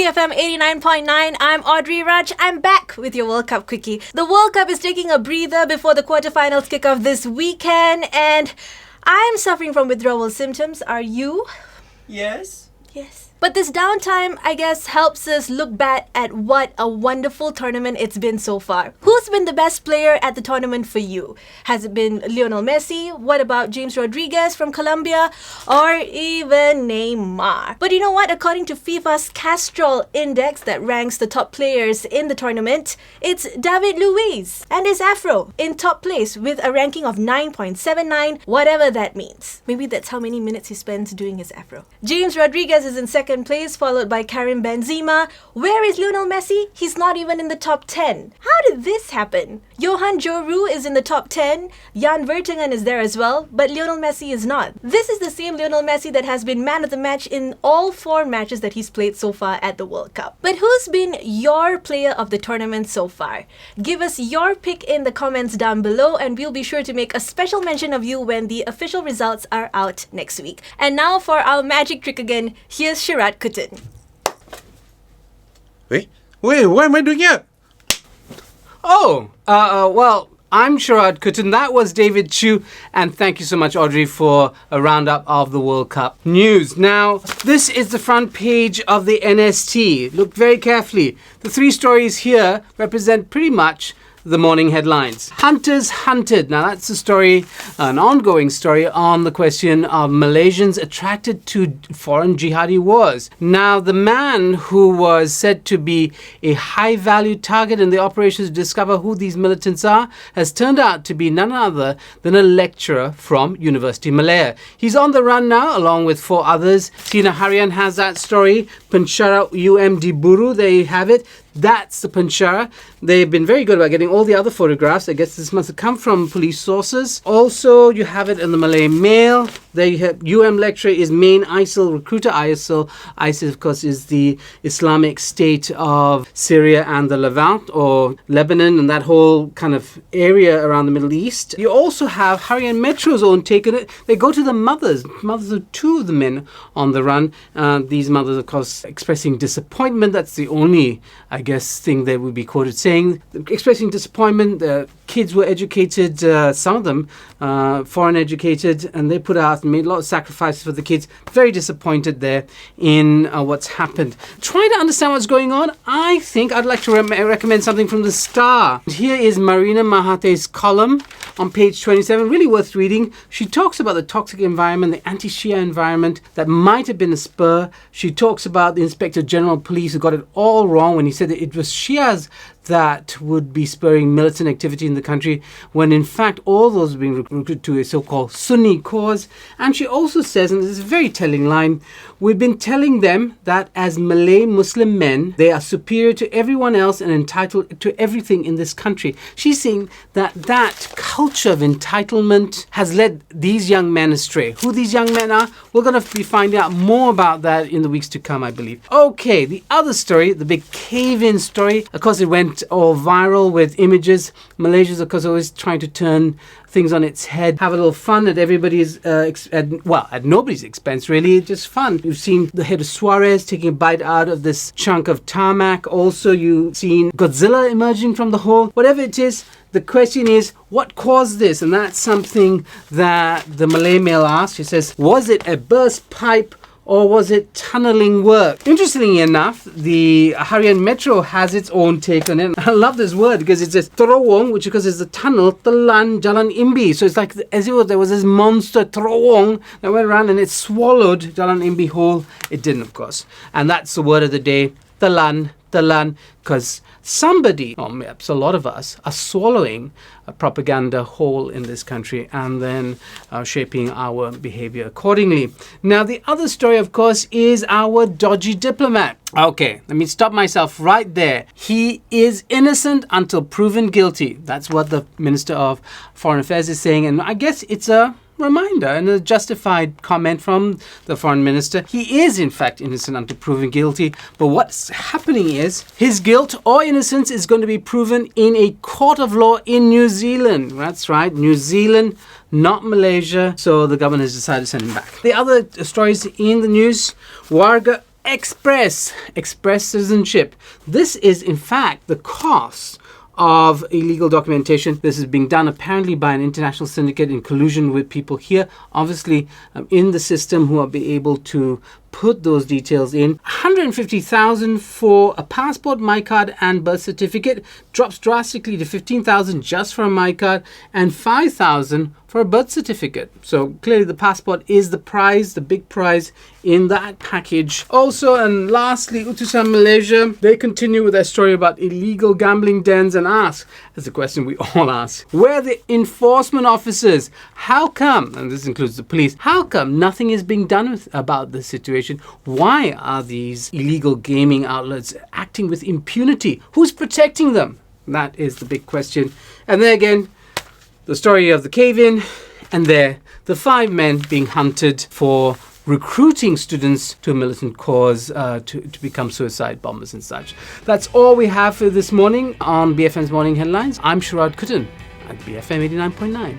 BFM 89.9. I'm Audrey Raj. I'm back with your World Cup quickie. The World Cup is taking a breather before the quarterfinals kick off this weekend, and I'm suffering from withdrawal symptoms. Are you? Yes. Yes. But this downtime, I guess, helps us look back at what a wonderful tournament it's been so far. Who's been the best player at the tournament for you? Has it been Lionel Messi? What about James Rodriguez from Colombia? Or even Neymar? But you know what? According to FIFA's Castrol Index that ranks the top players in the tournament, it's David Luiz and his afro in top place with a ranking of 9.79, whatever that means. Maybe that's how many minutes he spends doing his afro. James Rodriguez is in second place, followed by Karim Benzema. Where is Lionel Messi? He's not even in the top 10. How did this happen? Johan Joru is in the top 10. Jan Vertonghen is there as well, but Lionel Messi is not. This is the same Lionel Messi that has been man of the match in all 4 matches that he's played so far at the World Cup. But who's been your player of the tournament so far? Give us your pick in the comments down below, and we'll be sure to make a special mention of you when the official results are out next week. And now for our magic trick again, here's Sharaad Kuttan. Wait, what am I doing here? Well, I'm Sharaad Kuttan. That was David Chu. And thank you so much, Audrey, for a roundup of the World Cup news. Now, this is the front page of the NST. Look very carefully. The 3 stories here represent pretty much the morning headlines. Hunters hunted. Now that's a story, an ongoing story on the question of Malaysians attracted to foreign jihadi wars. Now the man who was said to be a high value target in the operations to discover who these militants are has turned out to be none other than a lecturer from University Malaya. He's on the run now along with 4 others. Tina Harian has that story. Penjara UMD Buru, there you have it. That's the Penjara. They've been very good about getting all the other photographs. I guess this must have come from police sources. Also, you have it in the Malay Mail. There you have lecturer is main ISIL recruiter. ISIL, of course, is the Islamic State of Syria and the Levant, or Lebanon, and that whole kind of area around the Middle East. You also have Harian Metro's own take on it. They go to the mothers of 2 of the men on the run. These mothers, of course, expressing disappointment. That's the only, I guess, thing they would be quoted saying. Expressing disappointment. The kids were educated, some of them foreign educated, and they put out and made a lot of sacrifices for the kids. Very disappointed there in what's happened. Trying to understand what's going on, I think I'd like to recommend something from the Star. Here is Marina Mahathir's column on page 27, really worth reading. She talks about the toxic environment, the anti-Shia environment that might have been a spur. She talks about the Inspector General of Police who got it all wrong when he said that it was Shias that would be spurring militant activity in the country, when in fact all those are being recruited to a so-called Sunni cause. And she also says, and this is a very telling line, we've been telling them that as Malay Muslim men, they are superior to everyone else and entitled to everything in this country. She's saying that that culture of entitlement has led these young men astray. Who these young men are, we're going to be finding out more about that in the weeks to come, I believe. Okay, the other story, the big cave-in story, of course it went all viral with images. Malaysia's, of course, always trying to turn things on its head, have a little fun at everybody's, at nobody's expense, really, just fun. You've seen the head of Suarez taking a bite out of this chunk of tarmac. Also, you've seen Godzilla emerging from the hole. Whatever it is, the question is, what caused this? And that's something that the Malay Mail asked. She says, was it a burst pipe or was it tunneling work? Interestingly enough, the Harian Metro has its own take on it. I love this word because it says terowong, which of course is the tunnel, telan Jalan Imbi. So it's like as if there was this monster terowong that went around and it swallowed Jalan Imbi whole. It didn't, of course. And that's the word of the day, telan, because somebody, or perhaps a lot of us, are swallowing a propaganda whole in this country and then shaping our behavior accordingly. Now, the other story, of course, is our dodgy diplomat. Okay, let me stop myself right there. He is innocent until proven guilty. That's what the Minister of Foreign Affairs is saying, and I guess it's a reminder and a justified comment from the foreign minister. He is in fact innocent until proven guilty, but what's happening is his guilt or innocence is going to be proven in a court of law in New Zealand. That's right, New Zealand, not Malaysia. So the government has decided to send him back. The other stories in the news, Warga express citizenship. This is in fact the cost of illegal documentation. This is being done apparently by an international syndicate in collusion with people here, obviously in the system, who will be able to put those details in. 150,000 for a passport, my card and birth certificate drops drastically to 15,000 just for a my card and 5,000 for a birth certificate. So clearly the passport is the prize, the big prize in that package. Also, and lastly, Utusan Malaysia, they continue with their story about illegal gambling dens and ask, that's a question we all ask, where are the enforcement officers? How come, and this includes the police, how come nothing is being done about this situation? Why are these illegal gaming outlets acting with impunity? Who's protecting them? That is the big question. And then again, the story of the cave-in, and there, the 5 men being hunted for recruiting students to a militant cause to become suicide bombers and such. That's all we have for this morning on BFM's Morning Headlines. I'm Sharaad Kuttan at BFM 89.9.